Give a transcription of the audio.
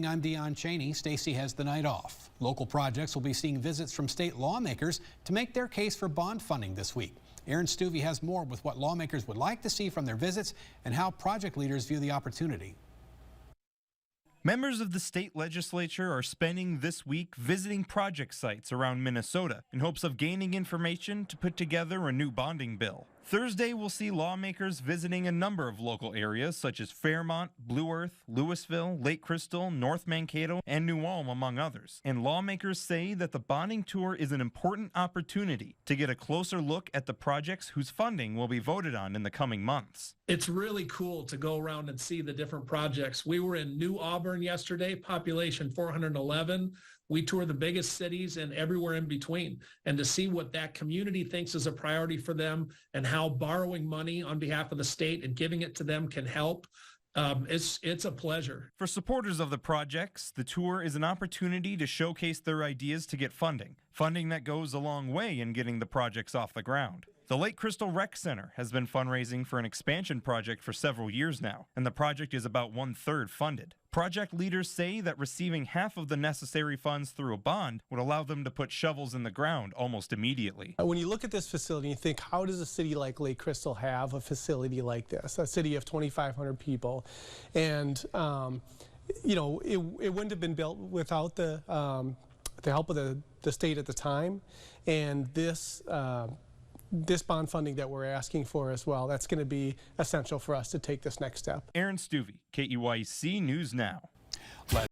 I'm Dion Cheney. Stacy has the night off. Local projects will be seeing visits from state lawmakers to make their case for bond funding this week. Aaron Stuvey has more with what lawmakers would like to see from their visits and how project leaders view the opportunity. Members of the state legislature are spending this week visiting project sites around Minnesota in hopes of gaining information to put together a new bonding bill. Thursday will see lawmakers visiting a number of local areas such as Fairmont, Blue Earth, Louisville, Lake Crystal, North Mankato, and New Ulm, among others. And lawmakers say that the bonding tour is an important opportunity to get a closer look at the projects whose funding will be voted on in the coming months. It's really cool to go around and see the different projects. We were in New Auburn yesterday, population 411. We toured the biggest cities and everywhere in between, and to see what that community thinks is a priority for them and how borrowing money on behalf of the state and giving it to them can help. It's a pleasure. For supporters of the projects, the tour is an opportunity to showcase their ideas to get funding that goes a long way in getting the projects off the ground. The Lake Crystal Rec Center has been fundraising for an expansion project for several years now, and the project is about 1/3 funded. Project leaders say that receiving half of the necessary funds through a bond would allow them to put shovels in the ground almost immediately. When you look at this facility, you think, how does a city like Lake Crystal have a facility like this? A city of 2,500 people. And, you know, it wouldn't have been built without the help of the state at the time. And this bond funding that we're asking for as well, that's going to be essential for us to take this next step. Aaron Stuvey, KEYC News Now.